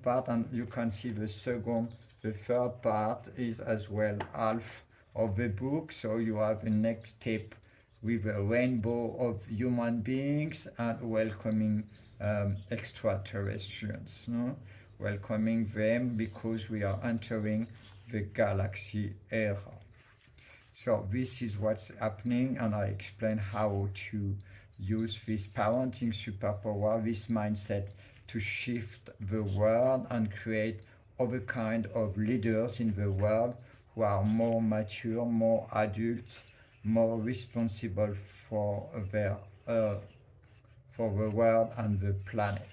part, and you can see the third part is as well half of the book. So you have a next step with a rainbow of human beings and welcoming extraterrestrials, no? Welcoming them because we are entering the galaxy era. So this is what's happening, and I explain how to use this parenting superpower, this mindset, to shift the world and create other kind of leaders in the world who are more mature, more adult, more responsible their uh, for the world and the planet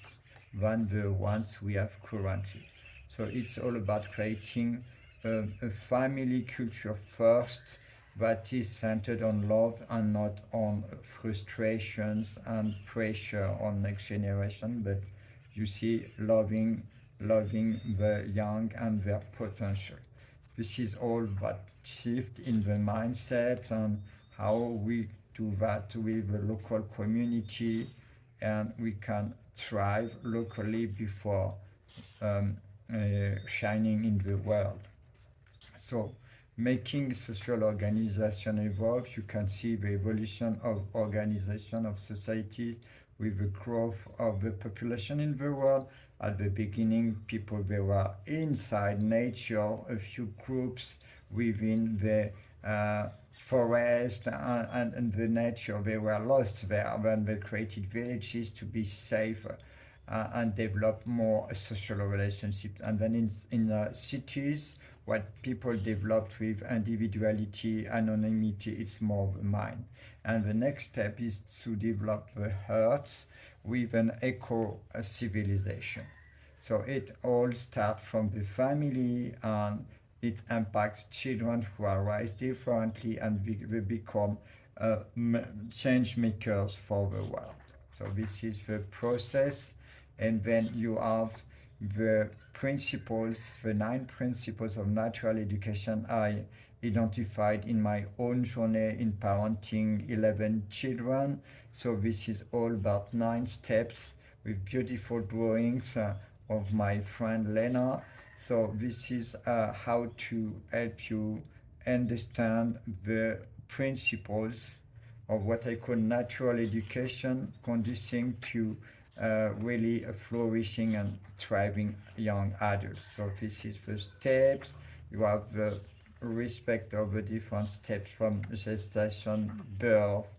than the ones we have currently. So it's all about creating a family culture first that is centered on love and not on frustrations and pressure on next generation, but you see loving the young and their potential. This is all that shift in the mindset and how we do that with the local community, and we can thrive locally before um, shining in the world. So, making social organization evolve, you can see the evolution of organization of societies with the growth of the population in the world. At the beginning, people they were inside nature, a few groups within the forest and the nature. They were lost there when they created villages to be safer. And develop more social relationships. And then in cities, what people developed with individuality, anonymity, it's more of a mind. And the next step is to develop the hearts with an eco civilization. So it all starts from the family, and it impacts children who are raised differently, and they become change makers for the world. So this is the process, and then you have the principles, the 9 principles of natural education I identified in my own journey in parenting 11 children. So this is all about 9 steps with beautiful drawings of my friend Lena. So this is how to help you understand the principles of what I call natural education, conducing to really a flourishing and thriving young adults. So this is the steps. You have the respect of the different steps from gestation, birth,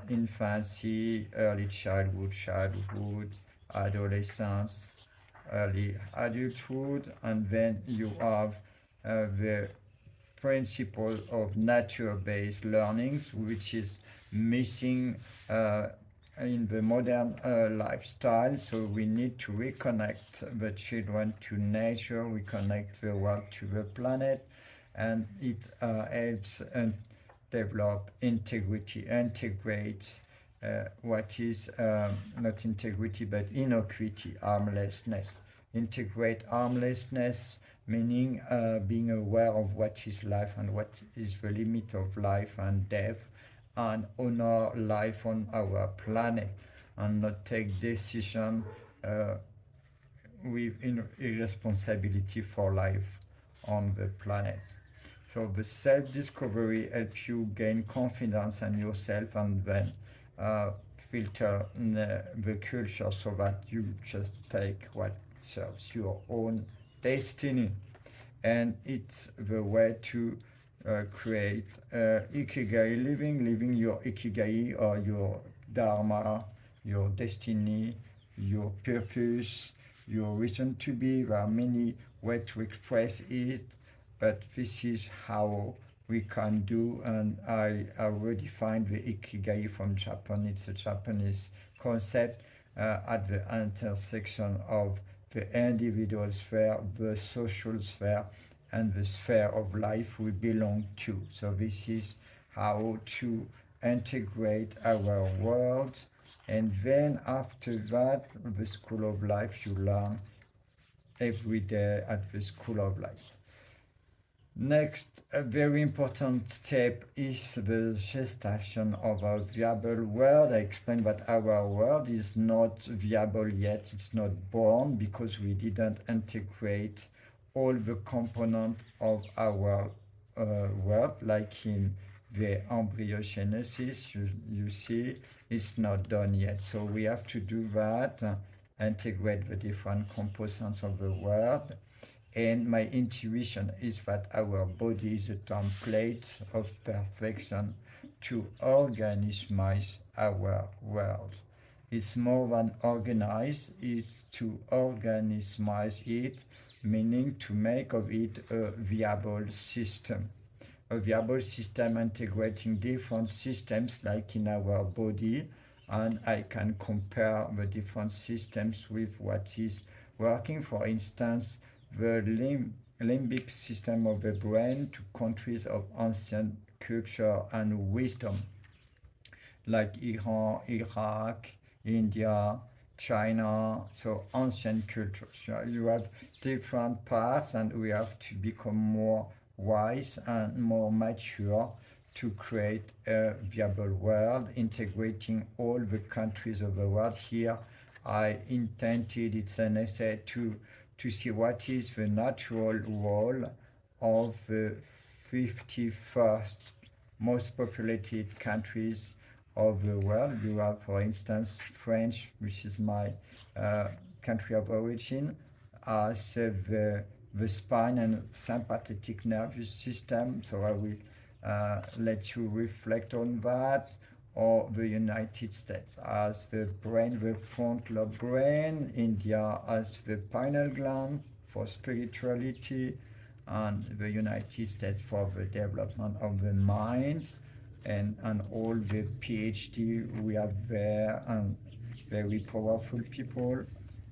infancy, early childhood, adolescence, early adulthood, and then you have the principle of nature-based learnings, which is missing in the modern lifestyle. So we need to reconnect the children to nature, reconnect the world to the planet, and it helps develop integrity, integrates what is not integrity but inequity, harmlessness. Integrate harmlessness, meaning being aware of what is life and what is the limit of life and death, and honor life on our planet, and not take decision with irresponsibility for life on the planet. So the self-discovery helps you gain confidence in yourself, and then filter the culture so that you just take what serves your own destiny. And it's the way to create ikigai living your ikigai or your dharma, your destiny, your purpose, your reason to be. There are many ways to express it, but this is how we can do. And I already find the ikigai from Japan. It's a Japanese concept at the intersection of the individual sphere, the social sphere, and the sphere of life we belong to. So this is how to integrate our world. And then after that, the school of life, you learn every day at the school of life. Next, a very important step is the gestation of a viable world. I explained that our world is not viable yet, it's not born because we didn't integrate all the components of our world, like in the embryogenesis, you see, it's not done yet. So we have to do that, integrate the different components of the world. And my intuition is that our body is a template of perfection to organize our world. It's more than organize, it's to organize it, meaning to make of it a viable system. A viable system integrating different systems like in our body, and I can compare the different systems with what is working. For instance, the limbic system of the brain to countries of ancient culture and wisdom, like Iran, Iraq, India, China, so ancient cultures. You have different paths, and we have to become more wise and more mature to create a viable world, integrating all the countries of the world. Here, I intended, it's an essay to see what is the natural role of the 51st most populated countries of the world. You have, for instance, French, which is my country of origin, as the spine and sympathetic nervous system. So I will let you reflect on that. Or the United States as the brain, the front lobe brain, India as the pineal gland for spirituality, and the United States for the development of the mind, and all the PhD we have there, and very powerful people,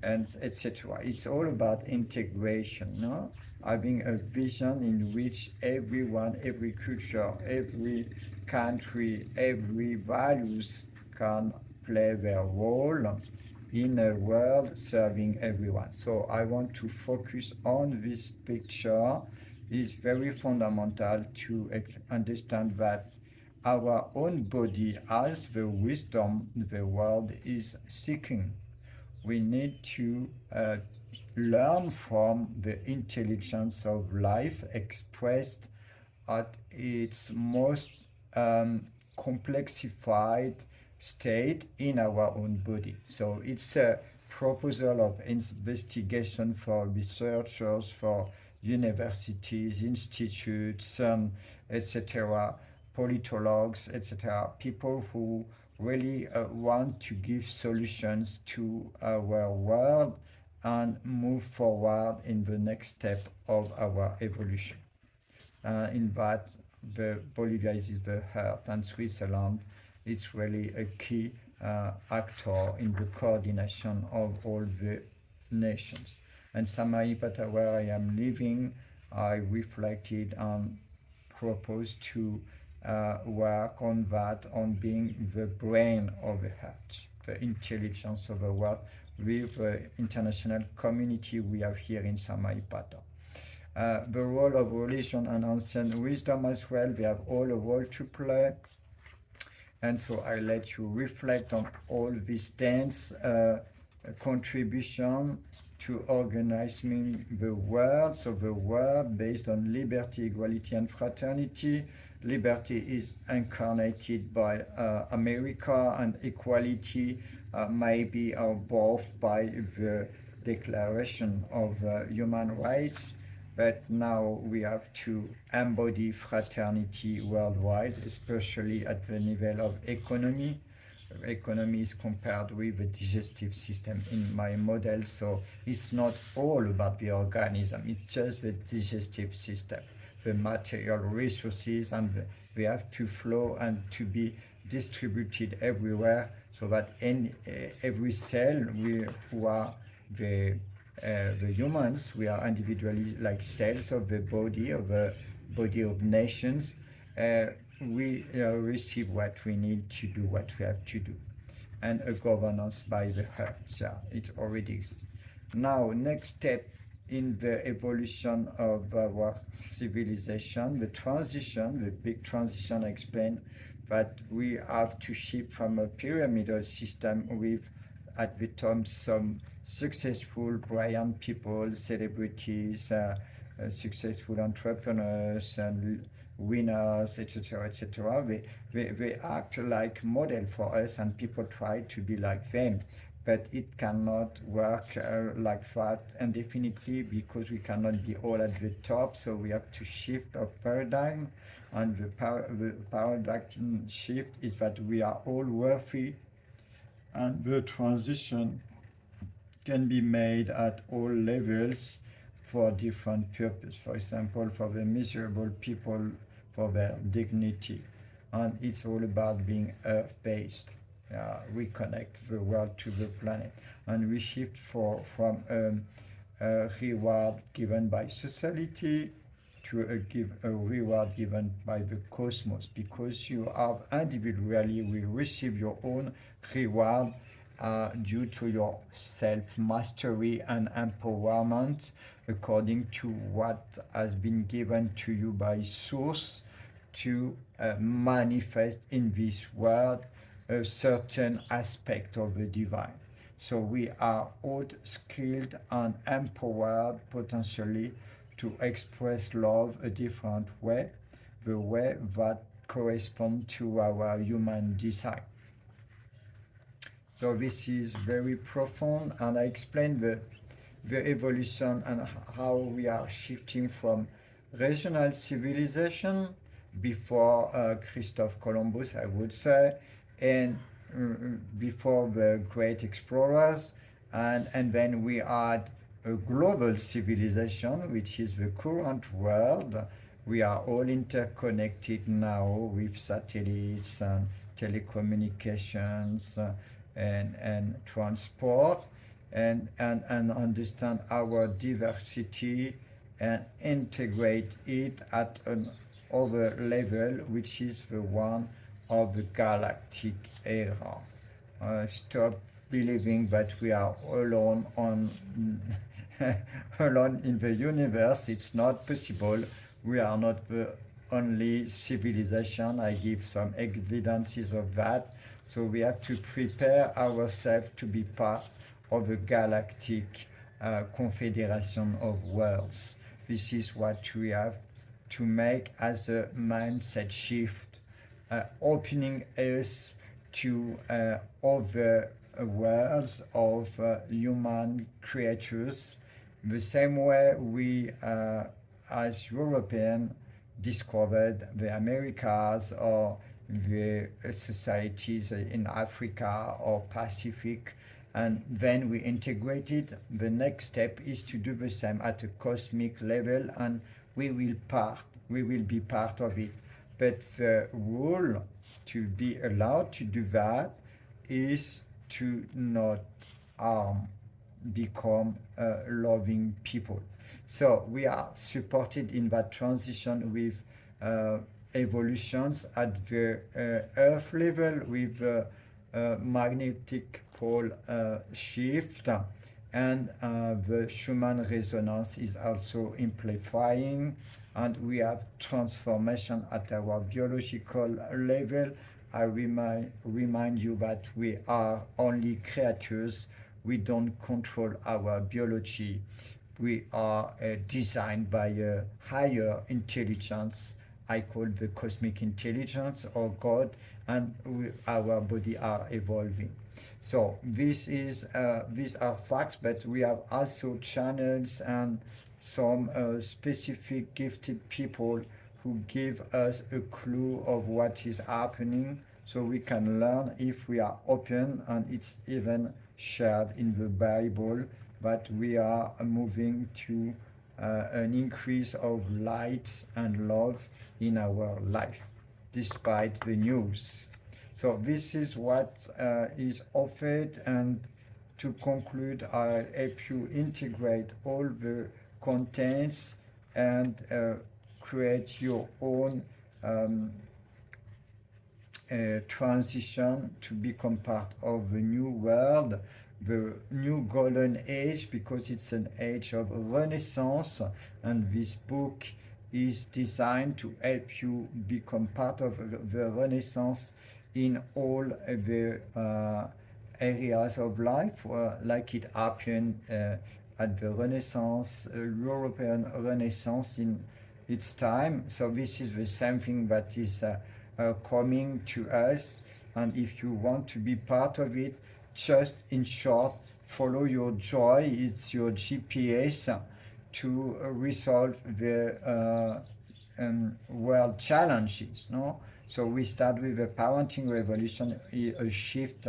and etc. It's all about integration, no? Having a vision in which everyone, every culture, every country, every values can play their role in a world serving everyone. So I want to focus on this picture. It's very fundamental to understand that our own body has the wisdom the world is seeking. We need to learn from the intelligence of life expressed at its most complexified state in our own body. So it's a proposal of investigation for researchers, for universities, institutes, etc., politologues, etc., people who really want to give solutions to our world and move forward in the next step of our evolution. In that, the Bolivia is the heart, and Switzerland is really a key actor in the coordination of all the nations. And Samaipata, where I am living, I reflected and proposed to work on that, on being the brain of the heart, the intelligence of the world, with the international community we have here in Samaipata. The role of religion and ancient wisdom as well, they have all a role to play. And so I let you reflect on all these dense contribution to organizing the world. So the world based on liberty, equality, and fraternity. Liberty is incarnated by America, and equality maybe both by the Declaration of Human Rights. But now we have to embody fraternity worldwide, especially at the level of economy. Economy is compared with the digestive system in my model, so it's not all about the organism, it's just the digestive system, the material resources, and they have to flow and to be distributed everywhere, so that every cell who are the humans, we are individually like cells of the body of nations. We receive what we need to do what we have to do, and a governance by the heart. Yeah, it already exists. Now, next step in the evolution of our civilization, the transition, the big transition, I explained that we have to shift from a pyramidal system with at the top some successful, brilliant people, celebrities, successful entrepreneurs and winners, etc., etc. They act like model for us, and people try to be like them. But it cannot work like that indefinitely because we cannot be all at the top. So we have to shift our paradigm, and the paradigm shift is that we are all worthy, and the transition can be made at all levels for different purposes. For example, for the miserable people, for their dignity. And it's all about being earth-based. We connect the world to the planet. And we shift from a reward given by society to a reward given by the cosmos, because you have individually will receive your own reward due to your self-mastery and empowerment according to what has been given to you by source to manifest in this world a certain aspect of the divine. So we are all skilled and empowered potentially to express love a different way, the way that corresponds to our human design. So this is very profound, and I explained the evolution and how we are shifting from regional civilization before Christoph Columbus, I would say, and before the great explorers, and then we had a global civilization, which is the current world. We are all interconnected now with satellites and telecommunications and transport, and understand our diversity and integrate it at an other level, which is the one of the galactic era. Stop believing that we are alone on alone in the universe. It's not possible. We are not the only civilization. I give some evidences of that. So we have to prepare ourselves to be part of the galactic confederation of worlds. This is what we have to make as a mindset shift, opening us to other worlds of human creatures, the same way we, as Europeans, discovered the Americas or the societies in Africa or Pacific, and then we integrated. The next step is to do the same at a cosmic level, and we will be part of it. But the rule to be allowed to do that is to not become loving people. So we are supported in that transition with evolutions at the earth level with magnetic pole shift, and the Schumann resonance is also amplifying, and we have transformation at our biological level. I remind you that we are only creatures. We don't control our biology. We are designed by a higher intelligence. I call the cosmic intelligence or God, and our body are evolving. So these are facts, but we have also channels and some specific gifted people who give us a clue of what is happening, so we can learn if we are open, and it's even shared in the Bible that we are moving to an increase of light and love in our life, despite the news. So this is what is offered, and to conclude, I'll help you integrate all the contents and create your own transition to become part of the new world the new golden age because it's an age of renaissance, and this book is designed to help you become part of the renaissance in all the areas of life, like it happened at the Renaissance, European Renaissance in its time. So this is the same thing that is coming to us, and if you want to be part of it, just in short, follow your joy. It's your GPS to resolve the world challenges. No, so we start with the parenting revolution, a shift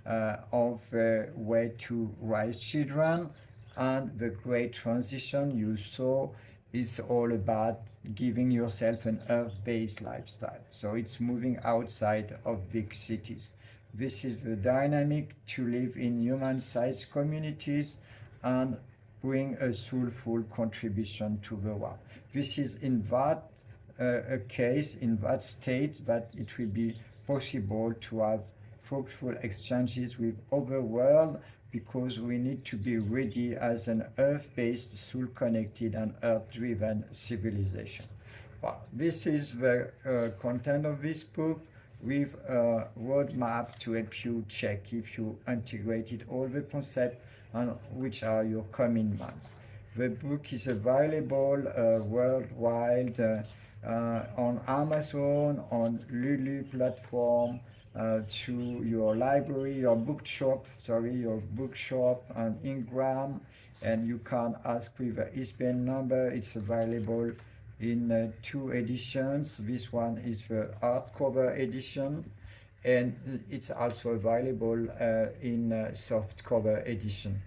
of the way to raise children, and the great transition you saw is all about giving yourself an earth-based lifestyle. So it's moving outside of big cities. This is the dynamic to live in human-sized communities and bring a soulful contribution to the world. This is in that a case, in that state, that it will be possible to have fruitful exchanges with other world, because we need to be ready as an earth-based, soul-connected and earth-driven civilization. Well, this is the content of this book, with a roadmap to help you check if you integrated all the concepts and which are your coming months. The book is available worldwide on Amazon, on Lulu platform, to your library, your bookshop, and Ingram, and you can ask with the ISBN number. It's available in 2 editions. This one is the hardcover edition, and it's also available in softcover edition.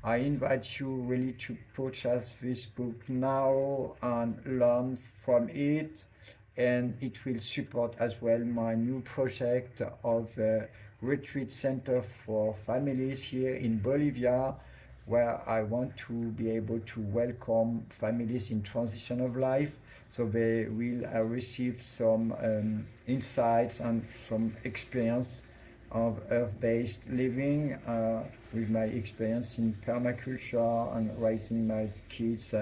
I invite you really to purchase this book now and learn from it, and it will support as well my new project of a retreat center for families here in Bolivia, where I want to be able to welcome families in transition of life, so they will receive some insights and some experience of earth-based living, with my experience in permaculture and raising my kids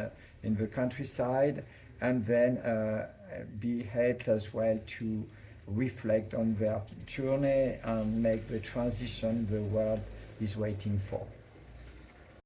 in the countryside, and then be helped as well to reflect on their journey and make the transition the world is waiting for.